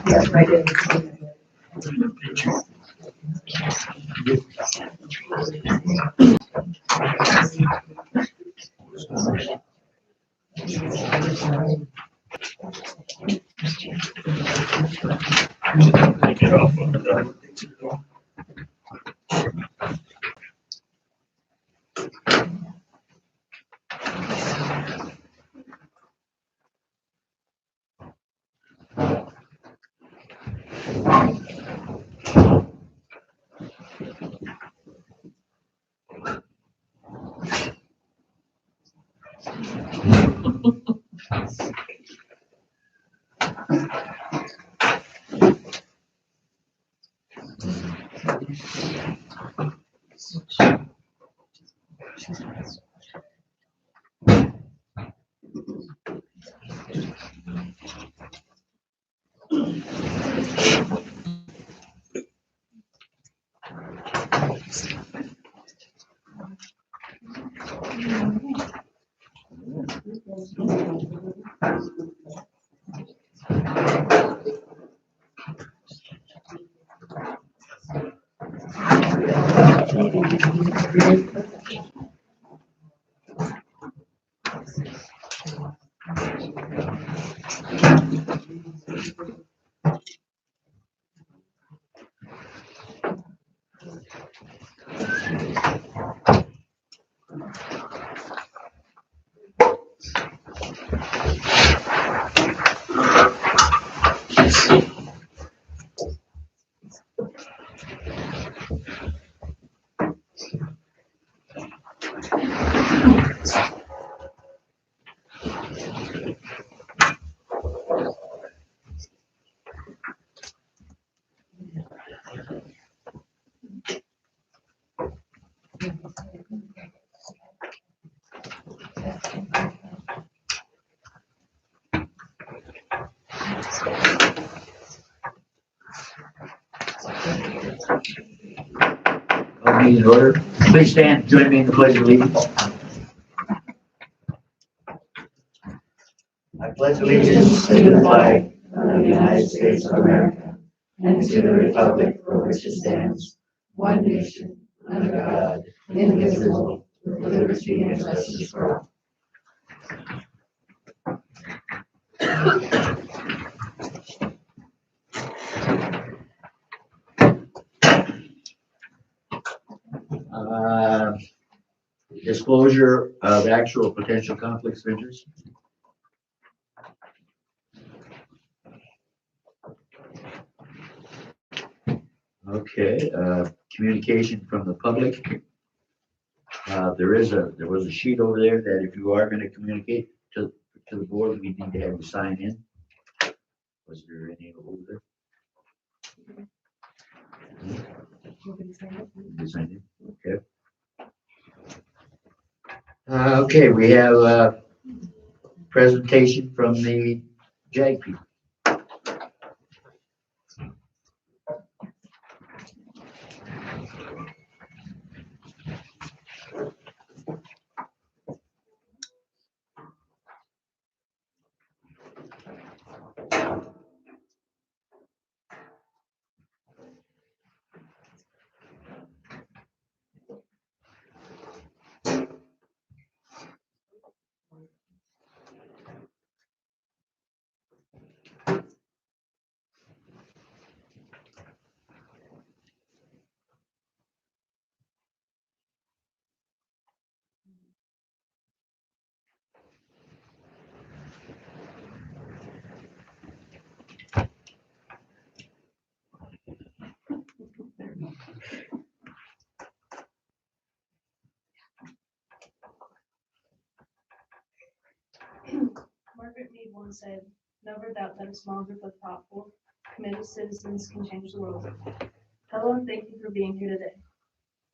Yes, I did. Get off of the. Meeting in order. Please stand, join me in the pledge of allegiance. I pledge allegiance to the flag of the United States of America and to the republic for which it stands, one nation, under God, indivisible, with liberty and justice for all. Disclosure of actual potential conflicts of interest. Okay, communication from the public. There was a sheet over there that if you are going to communicate to the board, we need to have you sign in. Was there any over there? You signed in? Okay. Okay, we have a presentation from the JAG people. Margaret Mead once said, "Never doubt that a small group of thoughtful, committed citizens can change the world." Hello and thank you for being here today.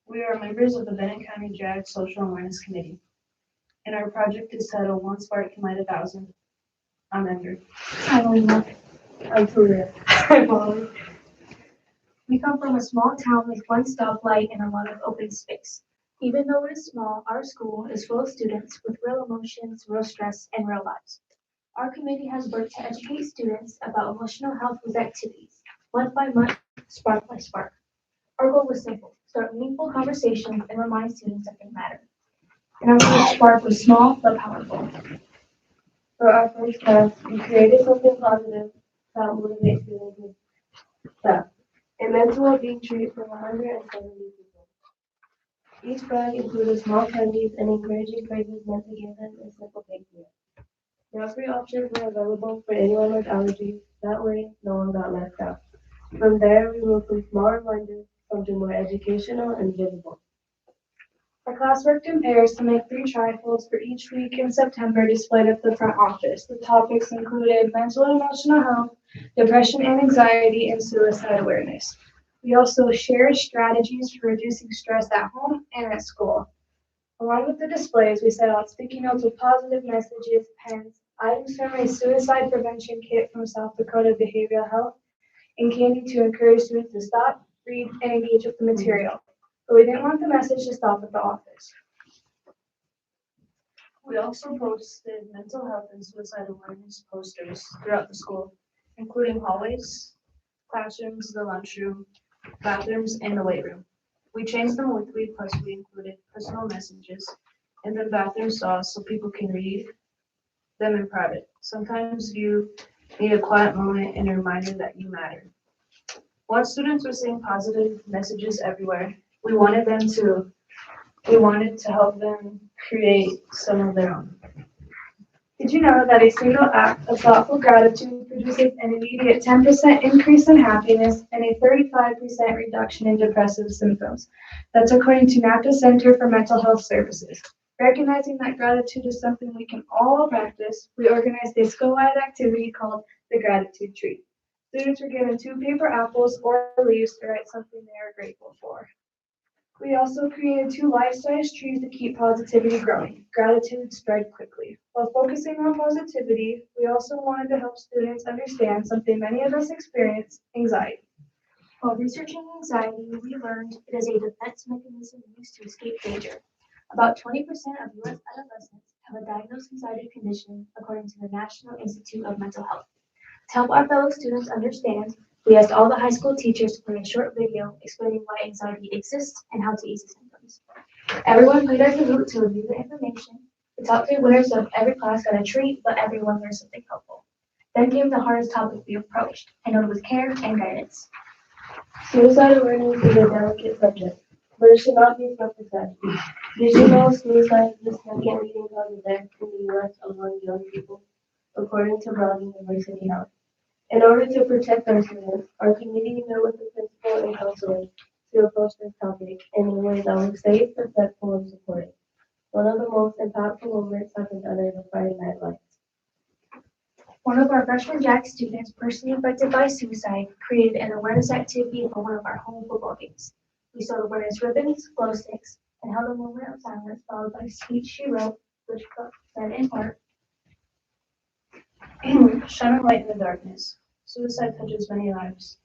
We are members of the Bennett County JAG Social Awareness Committee, and our project is titled One Spark Can Light 1,000. I'm Andrew. I'm Alina. I'm Talia. I'm Molly. We come from a small town with one stoplight and a lot of open space. Even though it is small, our school is full of students with real emotions, real stress, and real lives. Our committee has worked to educate students about emotional health with activities, month by month, spark by spark. Our goal was simple: start meaningful conversations and remind students that they matter. And our first spark was small but powerful. For our first class, we created something positive that motivates students with staff. A mental well-being treat for 170 people. Each bag included small candies and encouraging phrases meant to give them a simple thank you. Grocery options were available for anyone with allergies. That way, no one got left out. From there, we moved from small reminders, something more educational and visible. Our class worked in pairs to make 3 trifolds for each week in September displayed at the front office. The topics included mental and emotional health, depression and anxiety, and suicide awareness. We also shared strategies for reducing stress at home and at school. Along with the displays, we set out sticky notes with positive messages, pens, items from a suicide prevention kit from South Dakota Behavioral Health, and candy to encourage students to stop, read, and engage with the material. But we didn't want the message to stop at the office. We also posted mental health and suicide awareness posters throughout the school, including hallways, classrooms, the lunchroom, bathrooms, and the weight room. We changed them weekly, plus we included personal messages in the bathroom stalls so people can read them in private. Sometimes you need a quiet moment and a reminder that you matter. While students were seeing positive messages everywhere, we wanted to help them create some of their own. Did you know that a single act of thoughtful gratitude produces an immediate 10% increase in happiness and a 35% reduction in depressive symptoms? That's according to NAPTA Center for Mental Health Services. Recognizing that gratitude is something we can all practice, we organized a school-wide activity called the Gratitude Tree. Students were given 2 paper apples or leaves to write something they are grateful for. We also created 2 life-size trees to keep positivity growing. Gratitude spread quickly. While focusing on positivity, we also wanted to help students understand something many of us experience: anxiety. While researching anxiety, we learned it is a defense mechanism used to escape danger. About 20% of U.S. adolescents have a diagnosed anxiety condition, according to the National Institute of Mental Health. To help our fellow students understand, we asked all the high school teachers to play a short video explaining why anxiety exists and how to ease the symptoms. Everyone played our Kahoot to review the information. The top 3 winners of every class got a treat, but everyone learned something helpful. Then came the hardest topic we approached, handled with care and guidance. Suicide awareness is a delicate subject, but it should not be swept aside. Did you know suicide is the second leading cause of death in the U.S. among young people, according to Brown University Health? In order to protect our students, our community met with the principal and counselors to approach this topic in a way that was safe, respectful, and supportive. One of the most impactful moments happened under the Friday Night Lights. One of our freshman JAG students, personally affected by suicide, created an awareness activity for one of our home football games. We sewed awareness ribbons, glow sticks, and held a moment of silence followed by a speech she wrote, which said in part, "Shine a light in the darkness. Suicide touches many lives,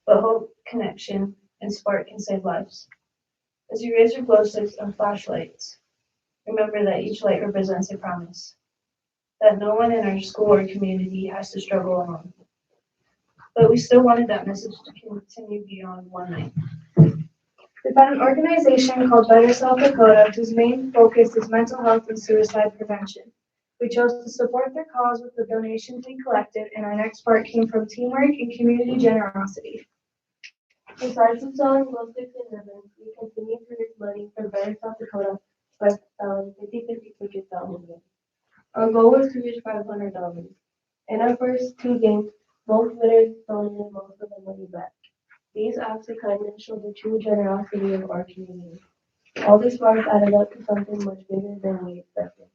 but hope, connection, and spark can save lives. As you raise your glow sticks and flashlights, remember that each light represents a promise, that no one in our school or community has to struggle alone." But we still wanted that message to continue beyond one night. We found an organization called Better South Dakota, whose main focus is mental health and suicide prevention. We chose to support their cause with the donations we collected, and our next part came from teamwork and community generosity. Besides from selling glow sticks and ribbons, we continue to raise money for Better South Dakota by selling 50-50 tickets at home games. Our goal was to reach $500. In our first 2 games, both winners donated most of the money back. These acts of kindness show the true generosity of our community. All these sparks added up to something much bigger than we expected.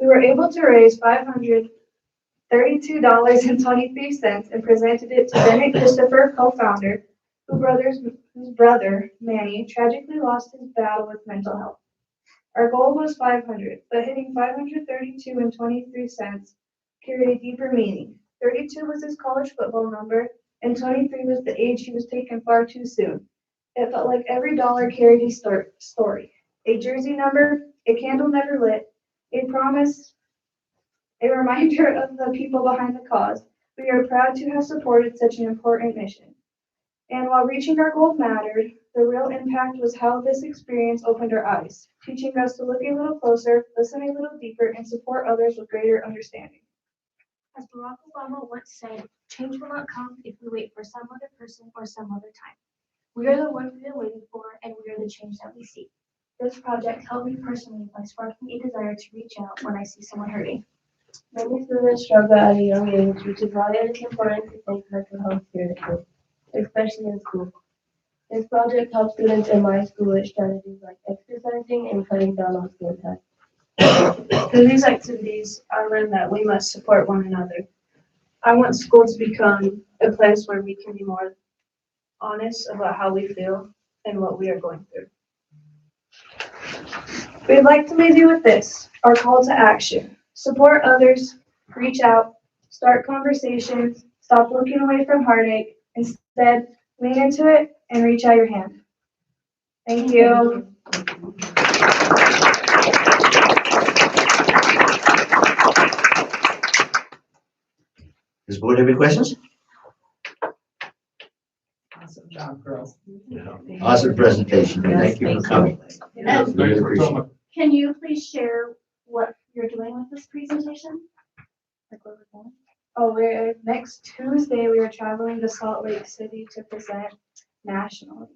We were able to raise $532.23 and presented it to Bennett Christopher, co-founder, whose brother, Manny, tragically lost his battle with mental health. Our goal was 500, but hitting 532.23 carried a deeper meaning. 32 was his college football number, and 23 was the age he was taken far too soon. It felt like every dollar carried a story. A jersey number, a candle never lit, a promise A reminder of the people behind the cause. We are proud to have supported such an important mission. And while reaching our goal mattered, the real impact was how this experience opened our eyes, teaching us to look a little closer, listen a little deeper, and support others with greater understanding. As Barack Obama once said, change will not come if we wait for some other person or some other time. We are the ones we've been waiting for, and we are the change that we seek. This project helped me personally by sparking a desire to reach out when I see someone hurting. Many students struggle at a young age, which is why it is important to take mental health seriously, especially in school. This project helps students in my school with strategies like exercising and cutting down on screen time. Through these activities, I learned that we must support one another. I want school to become a place where we can be more honest about how we feel and what we are going through. We'd like to leave you with this, our call to action. Support others, reach out, start conversations, stop looking away from heartache. Instead, lean into it and reach out your hand. Thank you. Does the board have any questions? Awesome job, girls. Awesome presentation. Thank you for coming. Yes. Really appreciate it. Can you please share what you're doing with this presentation? Like where we're going? Oh, next Tuesday, we are traveling to Salt Lake City to present nationally.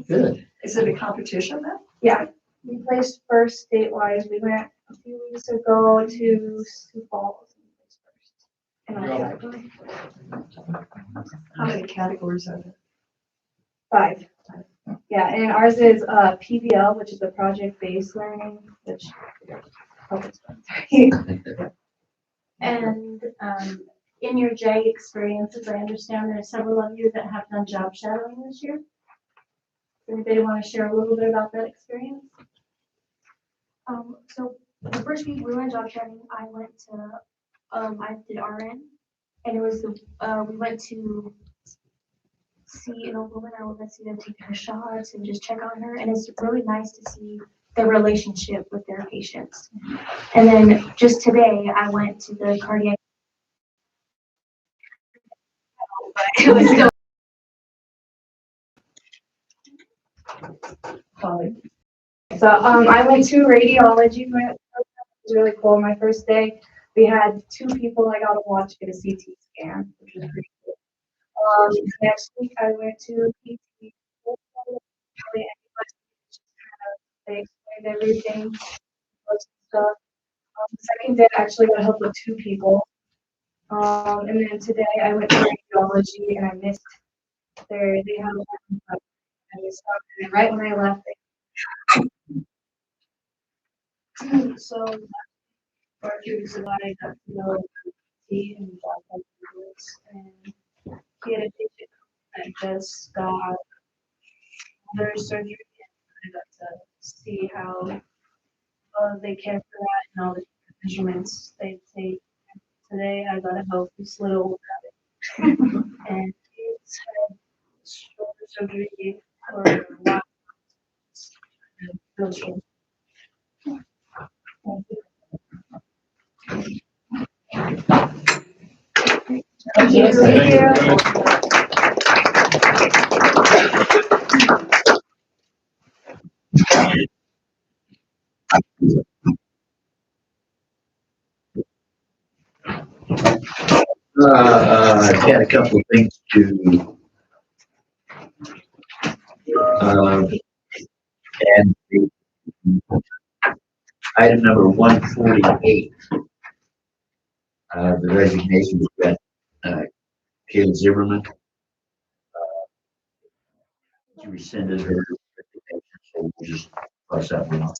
Good. Is it a competition then? Yeah, we placed first statewide. We went a few weeks ago to Sioux Falls. And we placed first. How many categories are there? 5. Yeah, and ours is PBL, which is the project-based learning, which. Sorry. And in your JAG experiences, I understand there are several of you that have done job shadowing this year. Does anybody want to share a little bit about that experience? So the first week we were in job shadowing, I went to, I did RN, and it was, we went to see an old woman. I went to see them take her shots and just check on her, and it's really nice to see their relationship with their patients. And then just today, I went to the cardiac. It was still Holly? So I went to radiology. It was really cool. My first day, we had 2 people I got to watch get a CT scan, which was pretty cool. Next week, I went to PT. They explained everything, stuff. The second day, I actually got help with 2 people. And then today, I went to radiology and I missed they had a I just stopped, and then right when I left, So, for a few weeks ago, I got to know T and and he had a patient that just got their surgery, and I got to see how they care for that and all the measurements they take. Today, I got to help this little rabbit, and he's had shoulder surgery for a while. Really cool. thank you. Thank you. I had a couple of things to and item number 148. The resignation of Caleb Zimmerman. She rescinded her resignation, so we'll just cross that one off.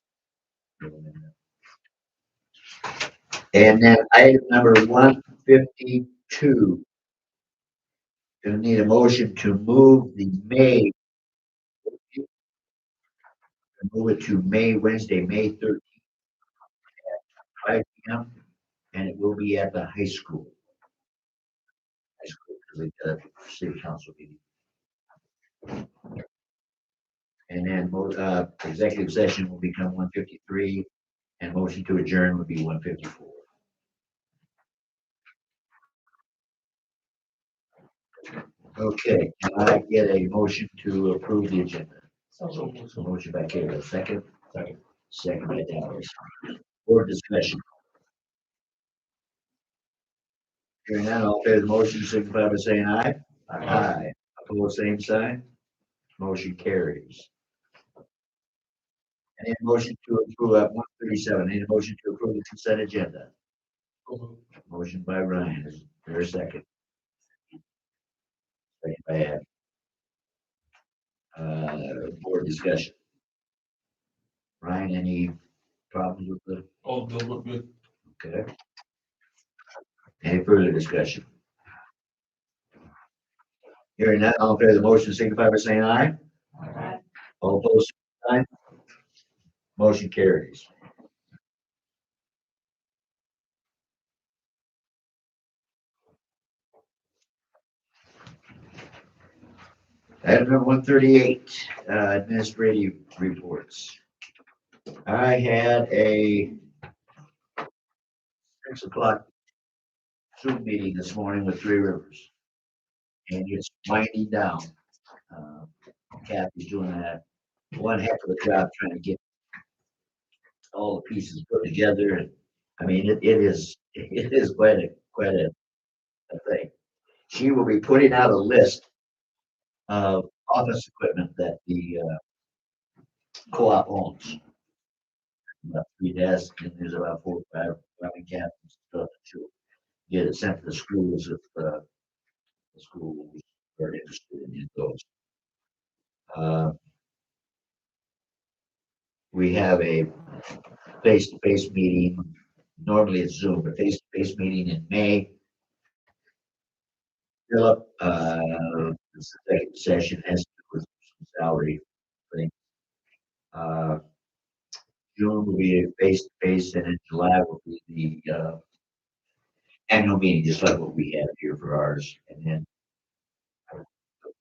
And then item number 152. Gonna need a motion to move the move it to Wednesday, May 13th at 5 p.m. and it will be at the high school. Because they got a city council meeting. And then executive session will become 153. And motion to adjourn would be 154. Okay, can I get a motion to approve the agenda? So motion by Caleb, second? Second by Dallas. Board discussion. Hearing none, all in favor of the motion, signify by saying aye. Aye. Opposed, same sign. Motion carries. Any motion to approve 137, any motion to approve the consent agenda? Motion by Ryan, is there a second? Second by Ed. Board discussion. Ryan, any problems with the? All look good. Okay. Any further discussion? Hearing none, all in favor of the motion, signify by saying aye. Aye. All opposed, same sign. Motion carries. Item number 138, administrative reports. I had a 6 o'clock Zoom meeting this morning with Three Rivers. And it's winding down. Kathy's doing one heck of a job trying to get all the pieces put together. And I mean, it is quite a thing. She will be putting out a list of office equipment that the co-op owns. About 3 desks, and there's about 4 or 5 wrapping cabinets and stuff that she'll get it sent to the schools if the schools are interested in those. We have a face-to-face meeting. Normally it's Zoom, but face-to-face meeting in May. Philip, the second session has to do with some salary thing. June will be a face-to-face, and in July will be the annual meeting, just like what we have here for ours. And then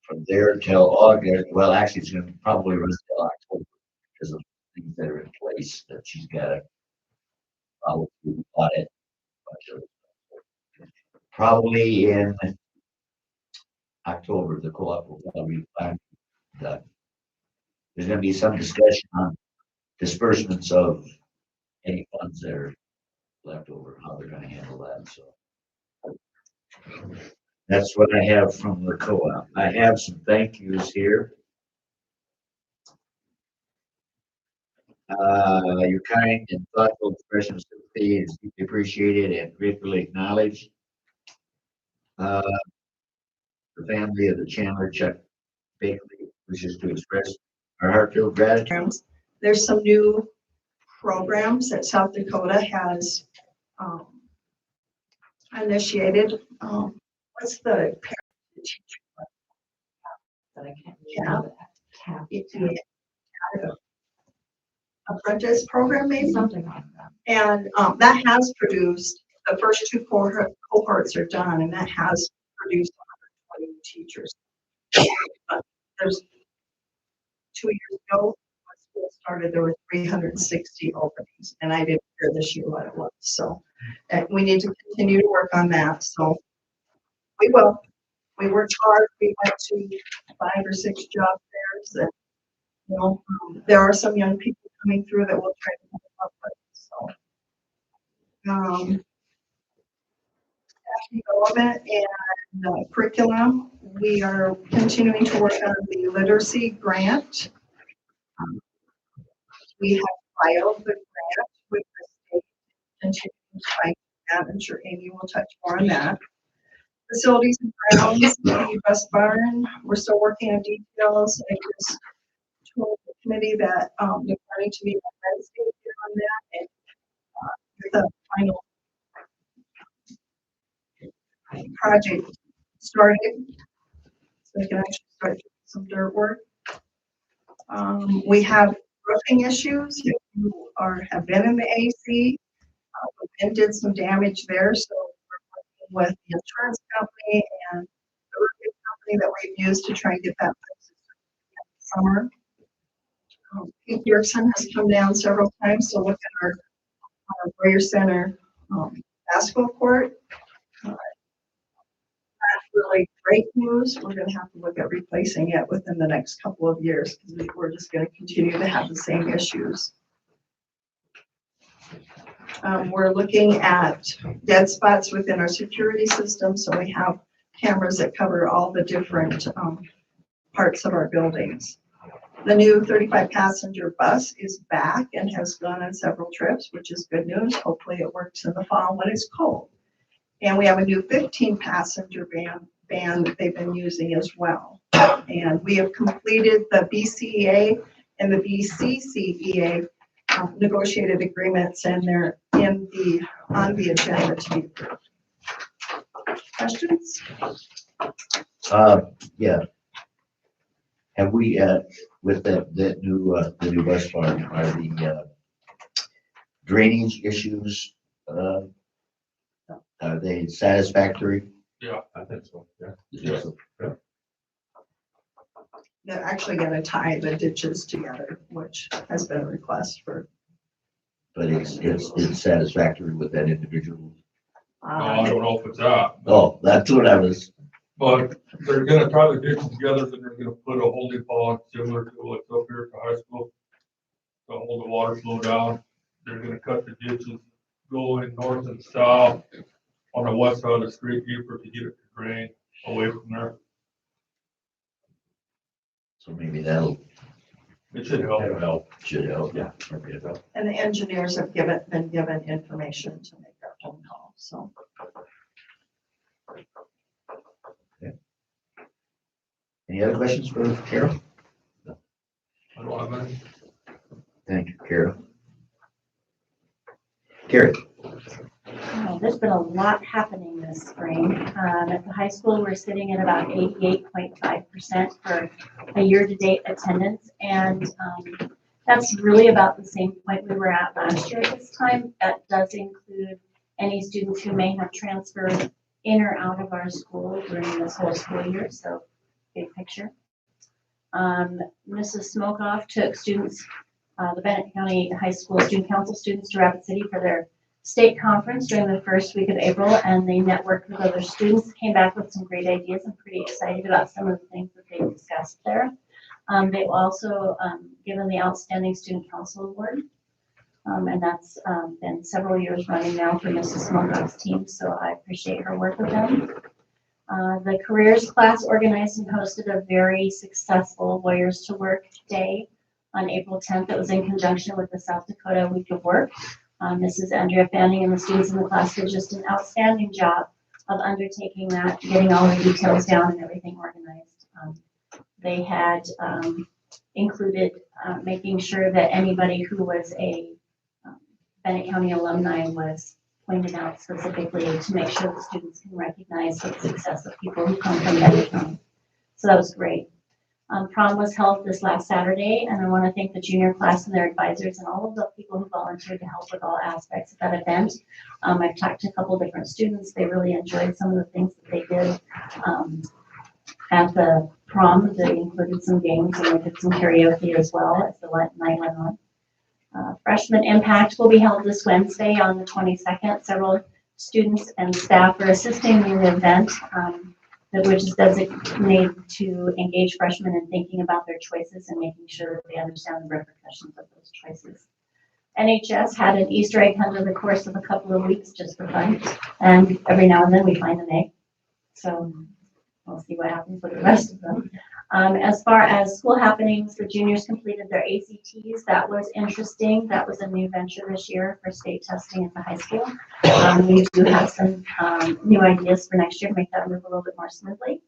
from there till August, well, actually, it's going to probably run till October because of things that are in place that she's got to follow through on it. Probably in October, the co-op will probably be done. There's going to be some discussion on disbursements of any funds that are left over, how they're going to handle that. So that's what I have from the co-op. I have some thank yous here. Your kind and thoughtful expression of sympathy is deeply appreciated and gratefully acknowledged. The family of the Chandler Chuck Bakley wishes to express our heartfelt gratitude. There's some new programs that South Dakota has initiated. What's the parent teacher? But I can't Yeah. remember that. It's a apprentice program maybe, Something like that. and that has produced, the first 2 cohorts are done, and that has produced 120 teachers. But there's 2 years ago, when school started, there were 360 openings, and I didn't hear this year what it was. So we need to continue to work on that. So we will. We worked hard. We went to 5 or 6 job fairs, and there are some young people coming through that we'll try to help up with. So, development and curriculum. We are continuing to work on the literacy grant. We have filed the grant with the state, continuing to fight that. I'm sure Amy will touch more on that. Facilities and grounds, the bus barn, we're still working on details. I just told the committee that they're planning to meet on Wednesday here on that and get the final project started, so we can actually start doing some dirt work. We have roofing issues. If you have been in the AC, the wind did some damage there, so we're working with the insurance company and the roofing company that we've used to try and get that fixed in the summer. Pete Yerkson has come down several times to look at our our Warrior Center basketball court. That's really great news. We're gonna have to look at replacing it within the next couple of years, because we're just gonna continue to have the same issues. We're looking at dead spots within our security system, so we have cameras that cover all the different parts of our buildings. The new 35 passenger bus is back and has gone on several trips, which is good news. Hopefully it works in the fall when it's cold. And we have a new 15 passenger van that they've been using as well. And we have completed the BCEA and the BCCEA negotiated agreements, and they're on the agenda to be approved. Questions? Yeah. Have we, with that new, the new bus barn, are the drainage issues, are they satisfactory? Yeah, I think so, yeah. Yes. They're actually gonna tie the ditches together, which has been a request for. But it's satisfactory with that individual. No, I don't know if it's that, Oh, that's what I was, but they're gonna tie the ditches together, then they're gonna put a holding pond similar to what's up here at the high school to hold the water flow down. They're gonna cut the ditches going north and south on the west side of the street deeper to get it to drain away from there. so maybe that'll It should help. should help. Yeah. Okay, so. And the engineers have been given information to make that phone call, so. Any other questions for Carol? I don't have any. Thank you, Carol. Carrie? Oh, there's been a lot happening this spring. At the high school, we're sitting at about 88.5% for a year-to-date attendance. And that's really about the same point we were at last year at this time. That does include any students who may have transferred in or out of our school during this whole school year. So big picture. Mrs. Smokoff took students, the Bennett County High School Student Council students to Rapid City for their state conference during the first week of April, and they networked with other students, came back with some great ideas. I'm pretty excited about some of the things that they discussed there. They've also given the Outstanding Student Council Award, and that's been several years running now for Mrs. Smokoff's team, so I appreciate her work with them. The careers class organized and hosted a very successful Warriors to Work Day on April 10th. It was in conjunction with the South Dakota Week of Work. Mrs. Andrea Fanning and the students in the class did just an outstanding job of undertaking that, getting all the details down and everything organized. They had included making sure that anybody who was a Bennett County alumni was pointed out specifically to make sure the students can recognize the success of people who come from Bennett County. So that was great. Prom was held this last Saturday, and I want to thank the junior class and their advisors and all of the people who volunteered to help with all aspects of that event. I've talked to a couple different students. They really enjoyed some of the things that they did at the prom. They included some games and they did some karaoke as well as the night went on. Freshman Impact will be held this Wednesday on the 22nd. Several students and staff are assisting in the event, which is designated to engage freshmen in thinking about their choices and making sure that they understand the repercussions of those choices. NHS had an Easter egg hunt over the course of a couple of weeks just for fun, and every now and then we find an egg. So we'll see what happens with the rest of them. As far as school happenings, the juniors completed their ACTs. That was interesting. That was a new venture this year for state testing at the high school. We do have some new ideas for next year to make that move a little bit more smoothly.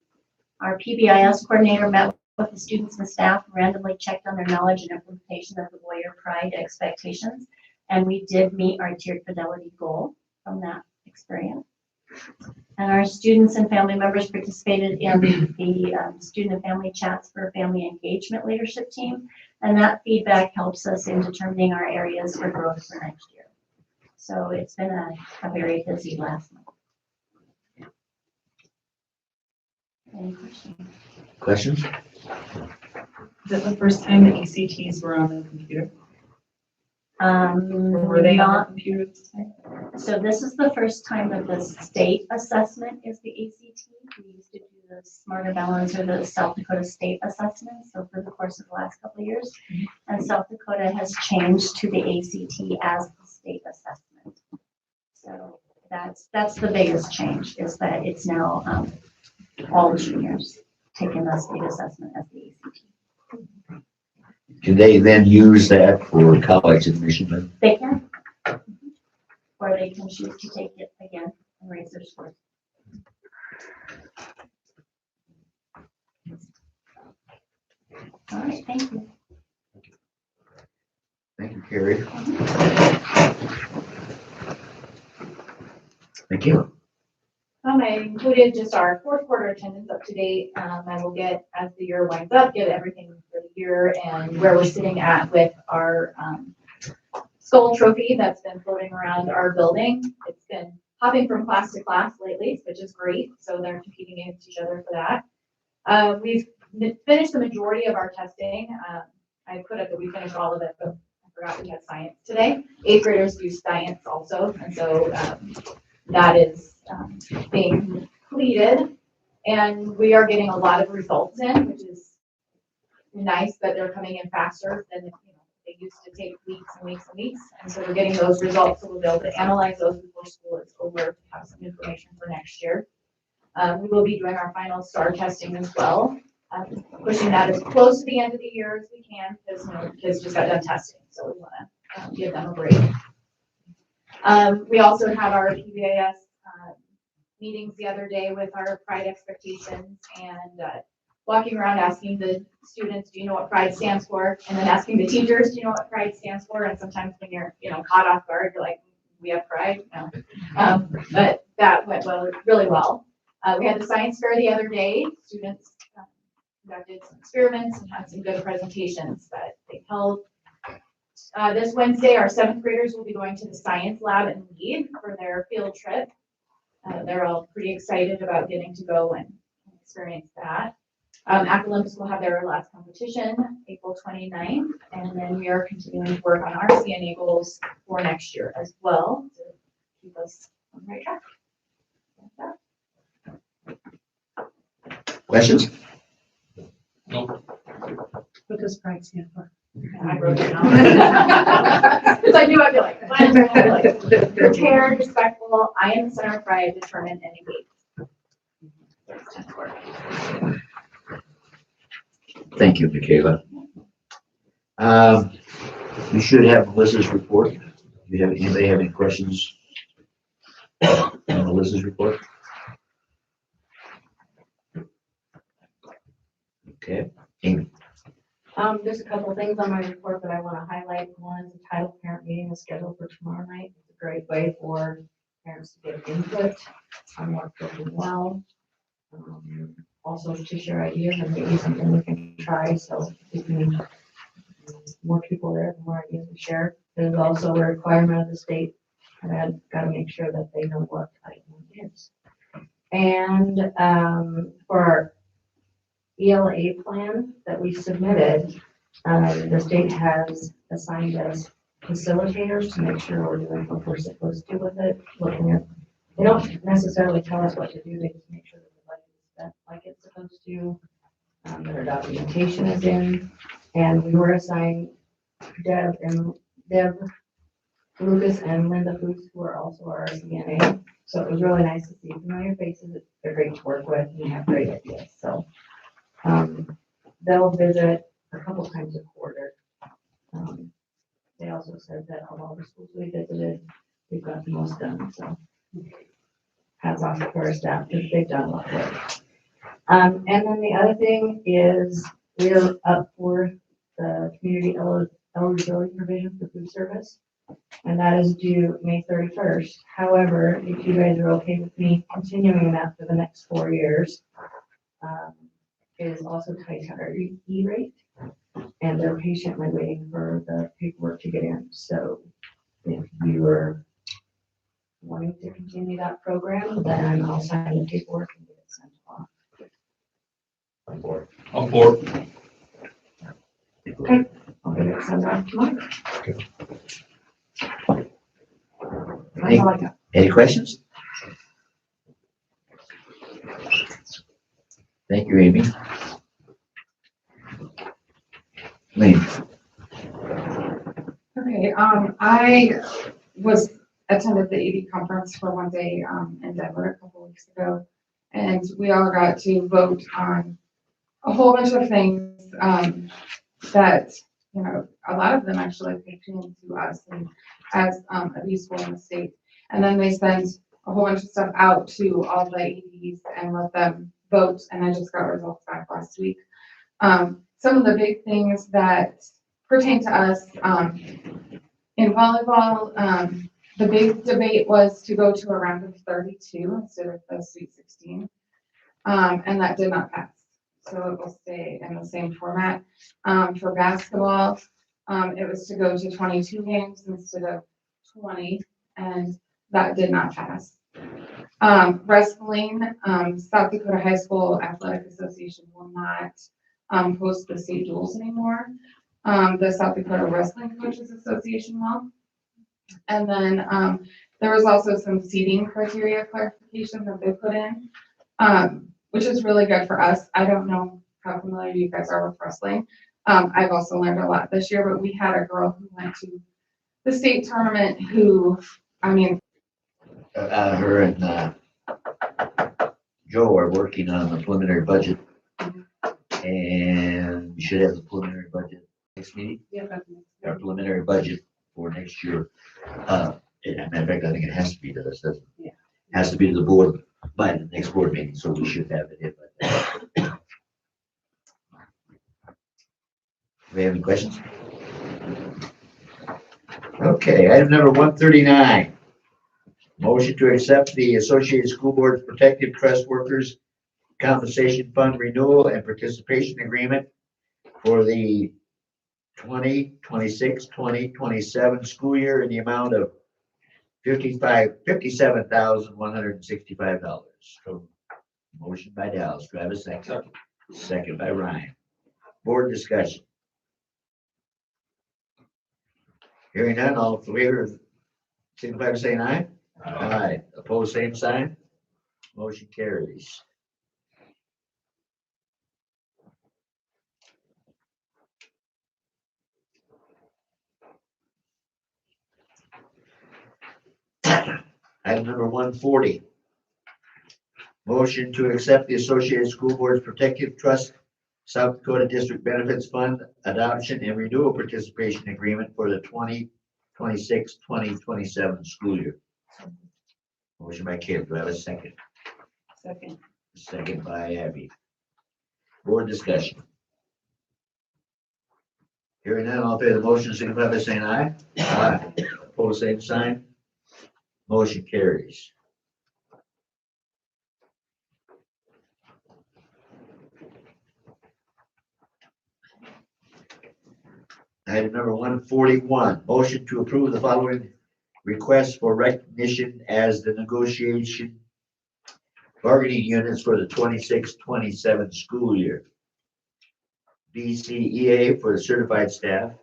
Our PBIS coordinator met with the students and staff, randomly checked on their knowledge and implementation of the Warrior Pride expectations, and we did meet our tiered fidelity goal from that experience. And our students and family members participated in the student and family chats for family engagement leadership team. And that feedback helps us in determining our areas for growth for next year. So it's been a very busy last month. Any questions? Is it the first time that ECTs were on the computer? Were they on Not, the computers? so this is the first time that the state assessment is the ACT. We used to do the Smarter Balance or the South Dakota State Assessment, so for the course of the last couple of years. And South Dakota has changed to the ACT as the state assessment. So that's the biggest change, is that it's now all juniors taking the state assessment as the ACT. Do they then use that for college admission then? They can. Or they can choose to take it again and raise their scores. All right, thank you. Thank you, Carrie. Thank you. I included just our fourth quarter attendance up to date. I will get, as the year winds up, get everything for the year and where we're sitting at with our skull trophy that's been floating around our building. It's been hopping from class to class lately, which is great. So they're competing against each other for that. We've finished the majority of our testing. I put up that we finished all of it, but I forgot we had science today. 8th graders do science also, and so that is being completed, and we are getting a lot of results in, which is nice that they're coming in faster than they used to take weeks and weeks and weeks. And so we're getting those results, so we'll be able to analyze those before school is over to have some information for next year. We will be doing our final STAR testing as well, pushing that as close to the end of the year as we can, because kids just got done testing, so we want to give them a break. We also had our PBAS meetings the other day with our Pride expectations, and walking around asking the students, do you know what Pride stands for? And then asking the teachers, do you know what Pride stands for? And sometimes when you're, caught off guard, you're like, we have Pride? No. But that went really well. We had the science fair the other day. Students conducted some experiments and had some good presentations that they held. This Wednesday, our 7th graders will be going to the science lab and lead for their field trip. They're all pretty excited about getting to go and experience that. At Olympus, we'll have their last competition, April 29th, and then we are continuing to work on our CNA goals for next year as well to keep us on the right track. Questions? Nope. What does Pride stand for? I wrote it down. Because I knew I'd be like, prepared, respectful, I am the center of pride, determined, and engaged. Thank you, Michaela. We should have Melissa's report. Anybody have any questions on Melissa's report? Okay, Amy. There's a couple of things on my report that I want to highlight. One is the title parent meeting is scheduled for tomorrow night. It's a great way for parents to get input on what's working well. Also to share ideas and maybe something we can try. So if we can, more people there, the more ideas we share. There's also a requirement of the state, and I've got to make sure that they know what Title I is. And for our ELA plan that we submitted, the state has assigned us facilitators to make sure we're doing what we're supposed to with it. Looking at, they don't necessarily tell us what to do, they just make sure that the budget is spent like it's supposed to, that our documentation is in, and we were assigned Deb Lucas and Linda Fuchs, who are also our CNA. So it was really nice to see familiar faces. They're great to work with and they have great ideas. So they'll visit a couple times a quarter. They also said that of all the schools we visited, we've got the most done. So hats off to our staff because they've done a lot of work. And then the other thing is we're up for the community eligibility provision for food service, and that is due May 31st. However, if you guys are okay with me continuing that for the next 4 years, it is also tied to our E-rate, and they're patiently waiting for the paperwork to get in. So if you are wanting to continue that program, then I'll sign the paperwork and get it sent off. On board. On board. Okay, I'll get it sent off tomorrow. That's all I got. Any questions? Thank you, Amy. Lane, Okay, I attended the ED conference for one day, in Denver a couple weeks ago. And we all got to vote on a whole bunch of things, that, you know, a lot of them actually pertain to us and as, a B school in the state. And then they sent a whole bunch of stuff out to all the EDs and let them vote, and I just got results back last week. Some of the big things that pertain to us, in volleyball, the big debate was to go to a round of 32 instead of the Sweet 16. And that did not pass. So it will stay in the same format. For basketball, it was to go to 22 games instead of 20, and that did not pass. Wrestling, South Dakota High School Athletic Association will not host the state duels anymore. The South Dakota Wrestling Coaches Association will. And then there was also some seating criteria clarification that they put in, which is really good for us. I don't know how familiar you guys are with wrestling. I've also learned a lot this year, but we had a girl who went to the state tournament who, I mean, her and Joe are working on the preliminary budget. And we should have the preliminary budget next meeting. Our preliminary budget for next year. As a matter of fact, I think it has to be to us, doesn't it? Yeah. Has to be to the board by the next board meeting, so we should have it in by then. Do we have any questions? Okay, item number 139. Motion to accept the Associated School Boards Protective Trust Workers Compensation Fund Renewal and Participation Agreement for the 2026, 2027 school year in the amount of $57,165. So motion by Dallas. Do I have a second? Second by Ryan. Board discussion. Hearing none, all in favor, signify by saying aye. Aye. Opposed, same sign. Motion carries. Item number 140. Motion to accept the Associated School Boards Protective Trust South Dakota District Benefits Fund Adoption and Renewal Participation Agreement for the 2026-2027 school year. Motion by Kim. Do I have a second? Second. Second by Abby. Board discussion. Hearing none, all in favor of the motion, signify by saying aye. Aye. Opposed, same sign. Motion carries. Item number 141, motion to approve the following request for recognition as the negotiation bargaining units for the 26-27 school year. BCEA for the certified staff,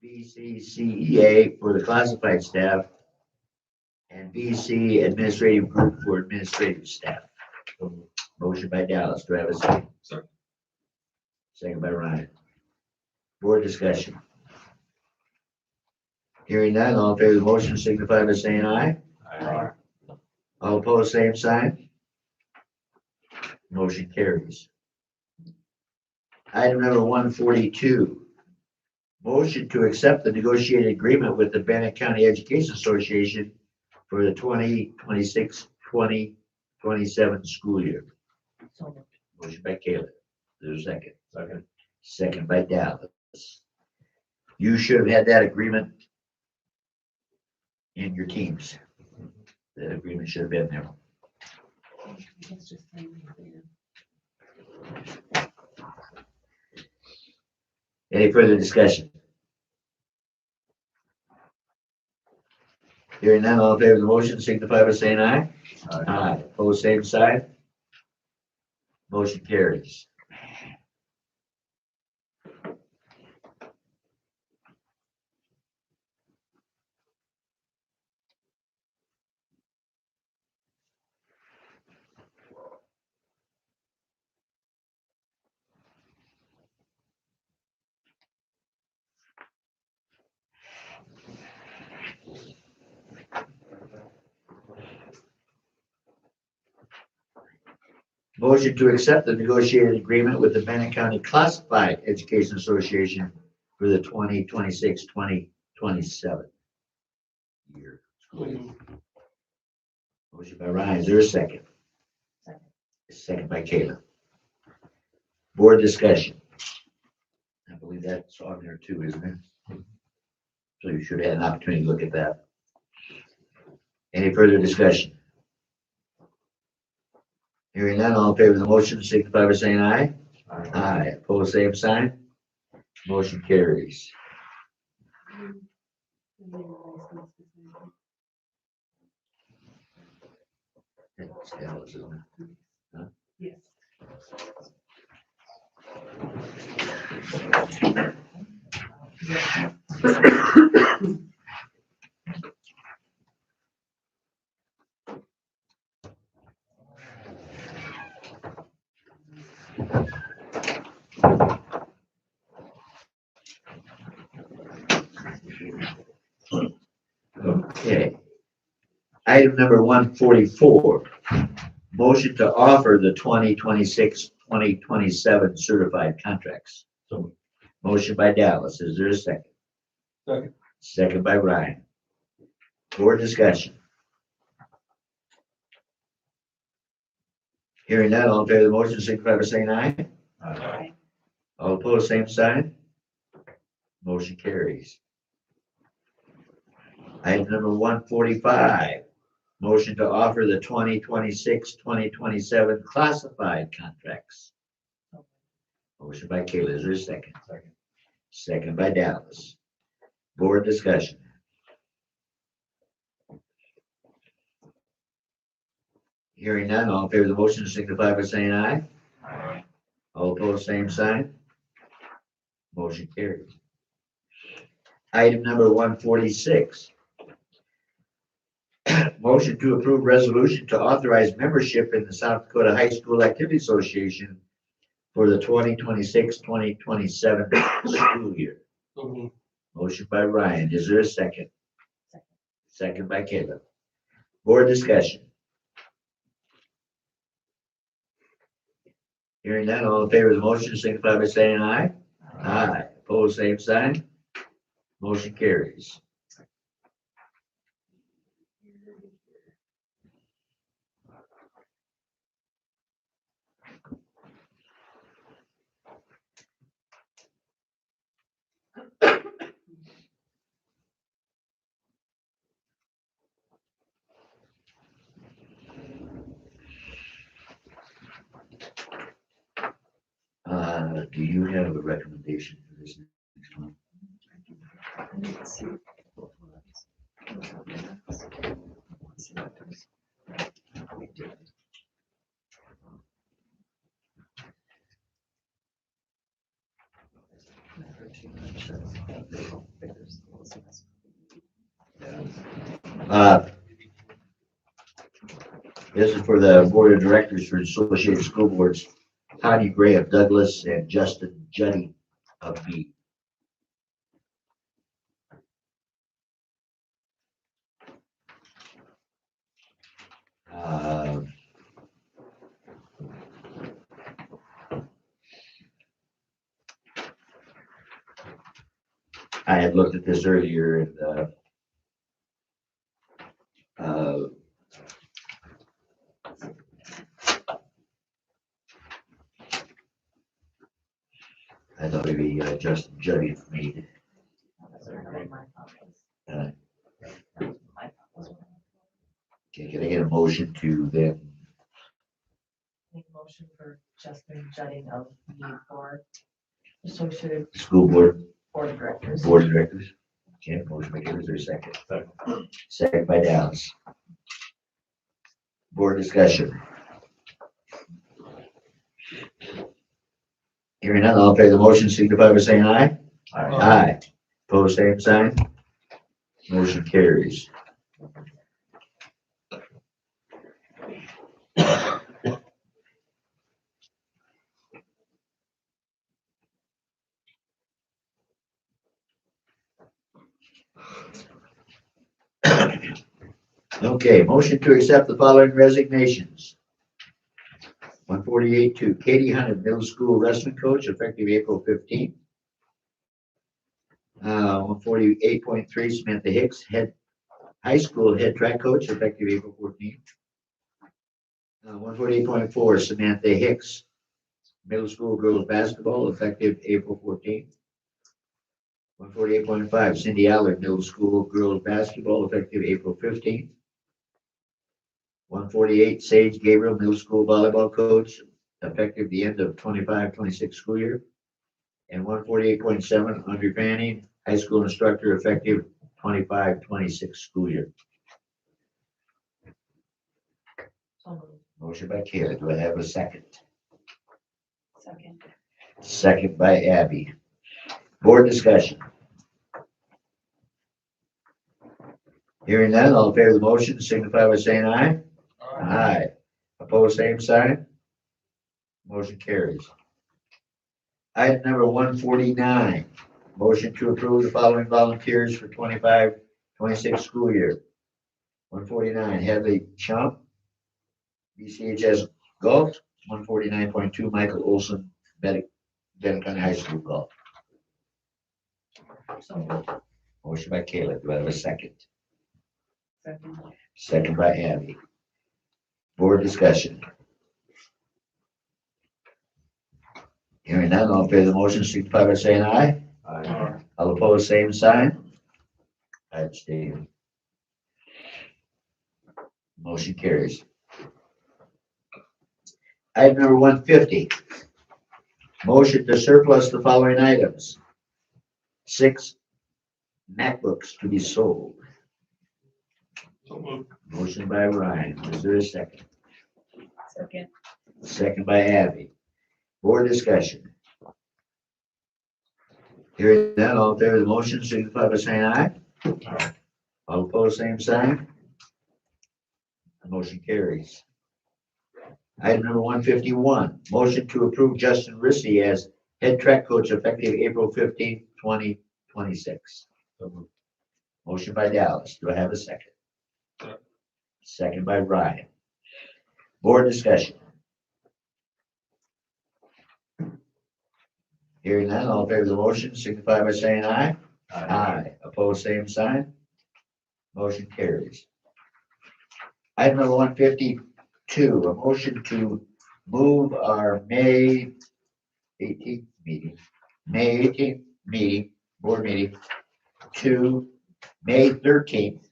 BCCEA for the classified staff, and BC Administrative Group for administrative staff. Motion by Dallas. Do I have a second? Second. Second by Ryan. Board discussion. Hearing none, all in favor of the motion signify by saying aye. Aye. All opposed, same sign. Motion carries. Item number 142. Motion to accept the negotiated agreement with the Bannock County Education Association for the 2026-2027 school year. Motion by Caleb. There's a second. Second. Second by Dallas. You should have had that agreement in your teams. That agreement should have been there. Any further discussion? Hearing none, all in favor of the motion signify by saying aye. Aye. Opposed, same side. Motion carries. Motion to accept the negotiated agreement with the Bennett County Classified Education Association for the 2026-2027 year. School year. Motion by Ryan, is there a second? Second. Second by Kayla. Board discussion. I believe that's on there too, isn't it? So you should have had an opportunity to look at that. Any further discussion? Hearing none, all in favor of the motion, signify by saying aye. Aye. Opposed, same sign. Motion carries. That's Dallas, isn't it? Huh? Yes. Okay. Item number 144, motion to offer the 2026-2027 certified contracts. So motion by Dallas, is there a second? Second. Second by Ryan. Board discussion. Hearing none, all in favor of the motion, signify by saying aye. Aye. All opposed, same sign. Motion carries. Item number 145, motion to offer the 2026-2027 classified contracts. Motion by Kayla, is there a second? Second. Second by Dallas. Board discussion. Hearing none, all in favor of the motion, signify by saying aye. Aye. All opposed, same sign. Motion carries. Item number 146. Motion to approve resolution to authorize membership in the South Dakota High School Activity Association for the 2026-2027 school year. So moved. Motion by Ryan. Is there a second? Second by Caleb. Board discussion. Hearing none, all in favor of the motion, signify by saying aye. Aye. Opposed, same sign. Motion carries. Do you have a recommendation for this next one? This is for the Board of Directors for Associated School Boards, Connie Gray of Douglas and Justin Juddy of Meade. I had looked at this earlier and I thought maybe Justin Juddy of Meade. Okay, can I get a motion to then Make motion for Justin Judding of Meade for Associated school board, Board of Directors. board of directors? Okay, motion by Kayla, is there a second? Second by Dallas. Board discussion. Hearing none, all in favor of the motion, signify by saying aye. Aye. Opposed, same sign. Motion carries. Okay, motion to accept the following resignations. 148 to Katie Hunt, middle school wrestling coach, effective April 15th. 148.3 Samantha Hicks, high school head track coach, effective April 14th. 148.4 Samantha Hicks, middle school girls basketball, effective April 14th. 148.5 Cindy Allard, middle school girls basketball, effective April 15th. 148 Sage Gabriel, middle school volleyball coach, effective the end of 25-26 school year. And 148.7 Andre Fanning, high school instructor, effective 25-26 school year. So moved. Motion by Kayla. Do I have a second? Second. Second by Abby. Board discussion. Hearing none, all in favor of the motion signify by saying aye. Aye. Opposed, same sign. Motion carries. Item number 149, motion to approve the following volunteers for 25-26 school year. 149, Hadley Chump, BCHS Golf. 149.2, Michael Olson, Benton County High School Golf. So moved. Motion by Kayla. Do I have a second? Second. Second by Abby. Board discussion. Hearing none, all in favor of the motion, signify by saying aye. Aye. All opposed, same sign. I abstain. Motion carries. Item number 150. Motion to surplus the following items. 6 MacBooks to be sold. So moved. Motion by Ryan. Is there a second? Second. Second by Abby. Board discussion. Hearing none, all in favor of the motion, signify by saying aye. All opposed, same sign. The motion carries. Item number 151, motion to approve Justin Rissy as head track coach effective April 15th, 2026. Motion by Dallas. Do I have a second? Second by Ryan. Board discussion. Hearing none, all in favor of the motion, signify by saying aye. Aye. Opposed, same sign. Motion carries. Item number 152, a motion to move our May 18th meeting, board meeting, to May 13th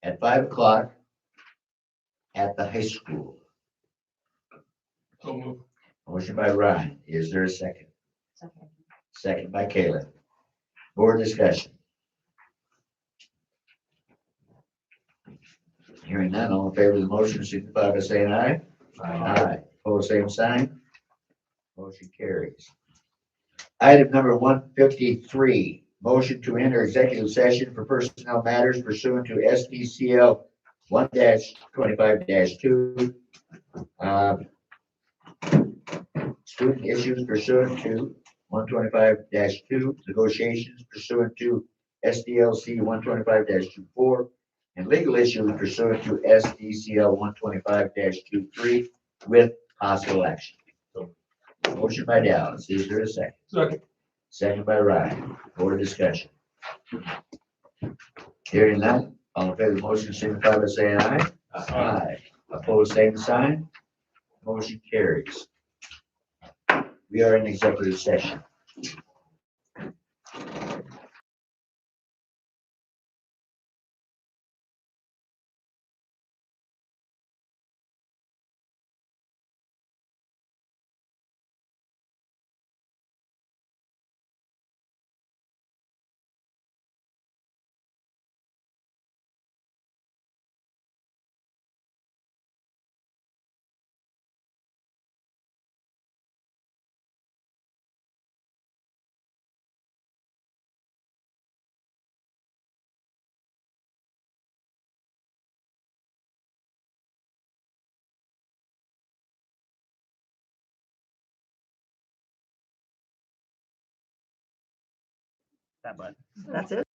at 5 o'clock at the high school. So moved. Motion by Ryan. Is there a second? Second. Second by Kayla. Board discussion. Hearing none, all in favor of the motion, signify by saying aye. Aye. Opposed, same sign. Motion carries. Item number 153, motion to enter executive session for personnel matters pursuant to SDCL 1-25-2. Student issues pursuant to 125-2, negotiations pursuant to SDLC 125-24, and legal issues pursuant to SDCL 125-23 with possible action. Motion by Dallas. Is there a second? Second. Second by Ryan. Board discussion. Hearing none, all in favor of the motion, signify by saying aye. Aye. Opposed, same sign. Motion carries. We are in executive session. That's it.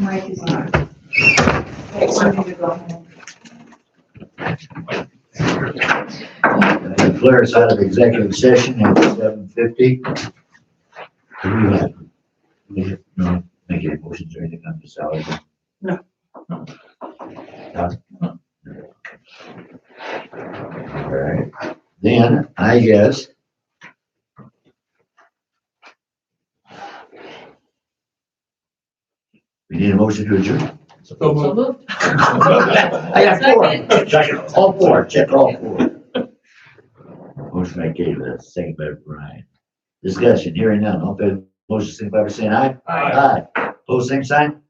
Mike is on. Declare us out of executive session at 7:50. Do we have, no, make any motions or anything on the salary? No. Done? All right, then, I guess. We need a motion to adjourn. So moved. I got four. Second. All four, check all four. Motion by Kate, with a second by Brian. Discussion, hearing none, all in favor, motion, signify by saying aye. Aye. Aye. Pose same sign.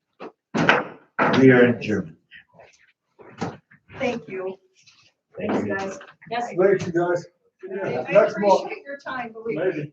We are adjourned. Thank you. Thank you. Guys. Yes. Thanks, you guys. I Next month, appreciate your time, believe me. maybe.